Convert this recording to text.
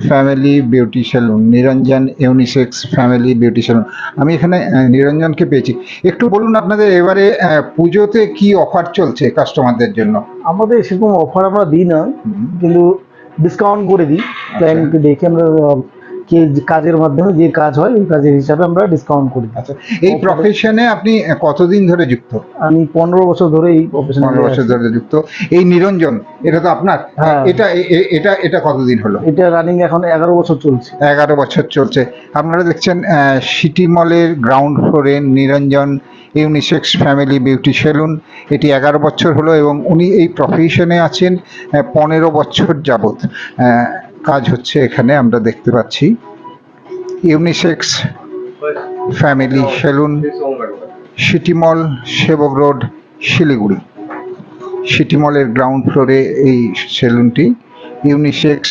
Family beauty salon, নিরঞ্জন unisex family beauty salon. আমি এখানে নিরঞ্জনকে পেয়েছি। একটু বলুন আপনাদের এবারে পুজোতে কি অফার চলছে কাস্টমারদের জন্য? আমাদের সেরকম অফার আমরা দিই না, কিন্তু ডিসকাউন্ট করে দিই। ক্লায়েন্টকে দেখে আমরা যে কাজের মাধ্যমে যে কাজ হয় ওই কাজের হিসাবে আমরা ডিসকাউন্ট করি। আচ্ছা, এই প্রফেশনে আপনি কতদিন ধরে যুক্ত? আমি 15 বছর ধরে এই প্রফেশনে 15 বছর ধরে যুক্ত। এই নিরঞ্জন, এটা তো আপনার? হ্যাঁ। এটা কতদিন হলো? এটা রানিং এখন 11 বছর চলছে। 11 বছর চলছে। আপনারা দেখছেন সিটি মলের গ্রাউন্ড ফ্লোরে নিরঞ্জন ইউনিসেক্স ফ্যামিলি বিউটি সেলুন। এটি 11 বছর হলো এবং উনি এই প্রফেশনে আছেন 15 বছর যাবৎ। কাজ হচ্ছে এখানে আমরা দেখতে পাচ্ছি। ইউনিসেক্স ফ্যামিলি সেলুন, সিটি মল, সেবক রোড, শিলিগুড়ি। সিটি মলের গ্রাউন্ড ফ্লোরে এই সেলুনটি। ইউনিসেক্স